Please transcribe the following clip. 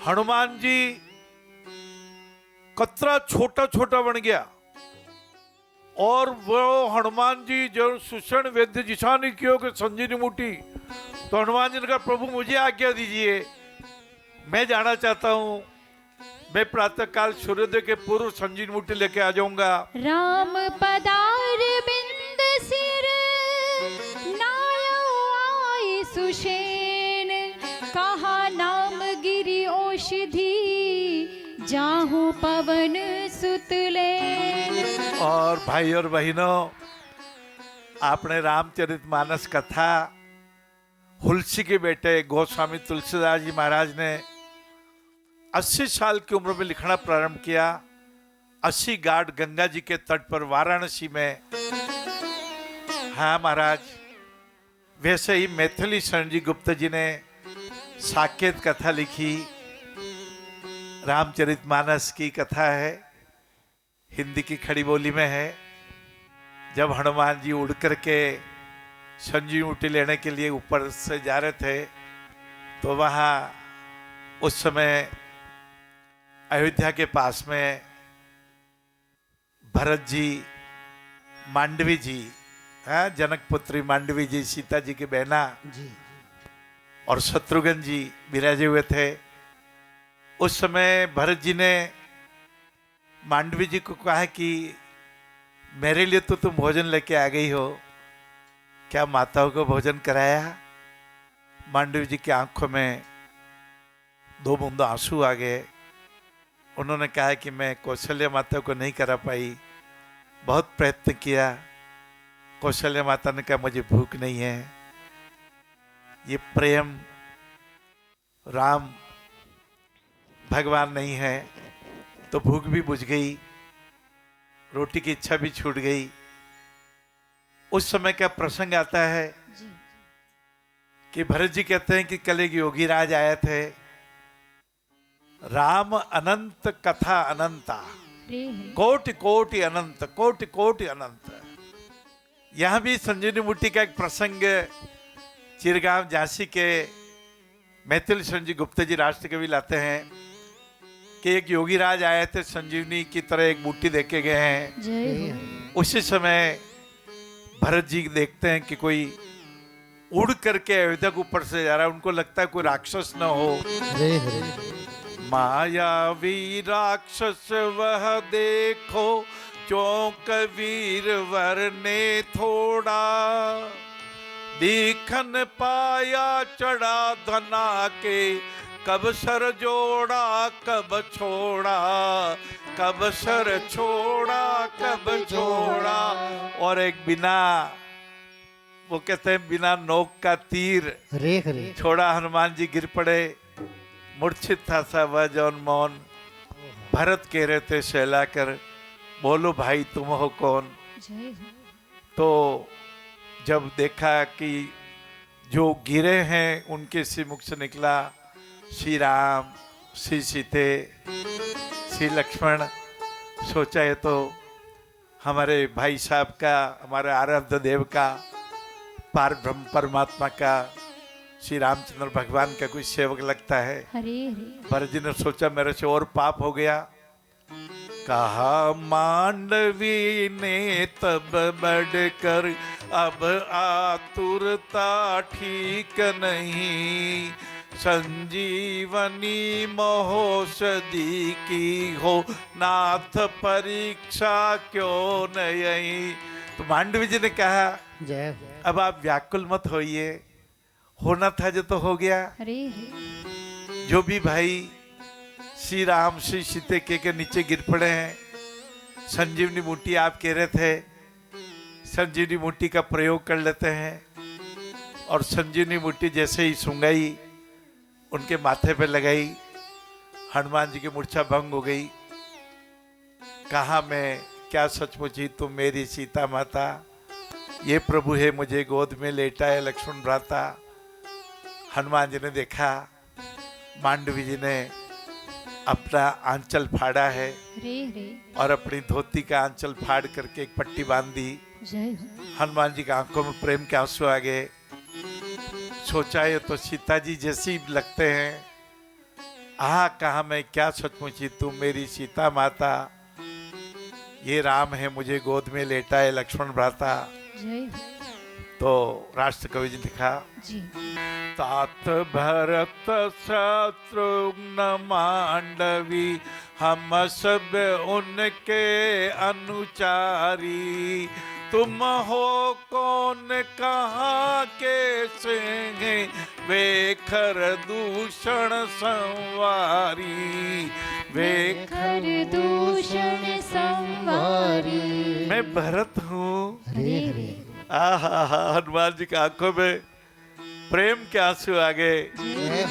हनुमान जी कतरा छोटा छोटा बन गया और वो हनुमान जी जो सुषण वैद्य जिसा ने किया कि संजीवनी बूटी, तो हनुमान जी ने कहा प्रभु मुझे आज्ञा दीजिए, मैं जाना चाहता हूँ, मैं प्रातः काल सूर्योदय के पूर्व संजीवनी बूटी लेके आ जाऊंगा। राम पदार बिंद सिर नायो आए सुषेण, कहा नाम गिरि औषधि जाहू पवन सुतले। और भाई और बहनों, आपने रामचरितमानस कथा हुलसी के बेटे गोस्वामी तुलसीदास जी महाराज ने 80 साल की उम्र में लिखना प्रारंभ किया। 80 घाट गंगा जी के तट पर वाराणसी में। हाँ महाराज, वैसे ही मैथिली शरण जी गुप्त जी ने साकेत कथा लिखी। रामचरितमानस की कथा है, हिंदी की खड़ी बोली में है। जब हनुमान जी उड़ करके संजीवनी बूटी लेने के लिए ऊपर से जा रहे थे, तो वहाँ उस समय अयोध्या के पास में भरत जी, मांडवी जी, जनक पुत्री मांडवी जी, सीता जी की बहना जी, और शत्रुघ्न जी विराजे हुए थे। उस समय भरत जी ने मांडवी जी को कहा कि मेरे लिए तो तुम भोजन लेके आ गई हो, क्या माताओं को भोजन कराया? मांडवी जी की आंखों में 2 बूंद आंसू आ गए। उन्होंने कहा कि मैं कौशल्या माता को नहीं करा पाई, बहुत प्रयत्न किया। कौशल्या माता ने कहा मुझे भूख नहीं है। ये प्रेम राम भगवान नहीं है, तो भूख भी बुझ गई, रोटी की इच्छा भी छूट गई। उस समय का प्रसंग आता है कि भरत जी कहते हैं कि कल एक योगी राज आए थे। राम अनंत कथा अनंता, कोटि कोटि अनंत, कोटि कोटि अनंत। यहां भी संजीवनी बूटी का एक प्रसंग चिरगांव झांसी के मैथिली शरण जी गुप्त जी राष्ट्र कवि लाते हैं कि एक योगी राज आए थे, संजीवनी की तरह एक बूटी देके गए हैं। उसी समय भरत जी देखते हैं कि कोई उड़ करके अयोध्या के ऊपर से जा रहा है। उनको लगता है कोई राक्षस न हो। मायावी राक्षस वह देखो, चौक वीर वर ने थोड़ा, दीखन पाया चढ़ा धना के, कब सर जोड़ा कब छोड़ा, कब सर छोड़ा कब छोड़ा। और एक बिना, वो कहते हैं बिना नोक का तीर छोड़ा। हनुमान जी गिर पड़े, मूर्छित था सा वह जौन मौन। भरत कह रहे थे सहलाकर, बोलो भाई तुम हो कौन? तो जब देखा कि जो गिरे हैं उनके से मुख से निकला श्री राम, श्री सीते, श्री लक्ष्मण। सोचा है तो हमारे भाई साहब का, हमारे आराध्य देव का, पार ब्रह्म परमात्मा का, श्री रामचंद्र भगवान का कोई सेवक लगता है। भरत जी ने सोचा मेरे से और पाप हो गया। कहा मांडवी ने तब बढ़कर, अब आतुरता ठीक नहीं, संजीवनी महोषधि की हो, नाथ परीक्षा क्यों नहीं। तो मांडवी जी ने कहा अब आप व्याकुल मत होइए, होना था जो तो हो गया। जो भी भाई श्री राम श्री सीते के नीचे गिर पड़े हैं। संजीवनी बूटी आप कह रहे थे, संजीवनी बूटी का प्रयोग कर लेते हैं। और संजीवनी बूटी जैसे ही सुंगाई, उनके माथे पे लगाई, हनुमान जी की मूर्छा भंग हो गई। कहा मैं क्या सचमुच ही तुम मेरी सीता माता, ये प्रभु है मुझे गोद में लेटा है लक्ष्मण भ्राता। हनुमान जी ने देखा मांडवी जी ने अपना आंचल फाड़ा है और अपनी धोती का आंचल फाड़ करके एक पट्टी बांध दी। हनुमान जी की आंखों में प्रेम के आंसू आ गए। सोचा ये तो सीता जी जैसी लगते हैं। कहा मैं क्या सचमुची तुम मेरी सीता माता, ये राम है मुझे गोद में लेटा है लक्ष्मण भ्राता। जय तो राष्ट्र कवि जी लिखा, जी। तात भरत शत्रुघ्न मांडवी हम सब उनके अनुचारी, तुम हो कौन कहाँ के सिंह वेखर दूषण संवारी, वेखर दूषण संवारी। मैं भरत हूँ। हरे हरे। आहा, हनुमान जी की आंखों में प्रेम के आंसू आ गए। जय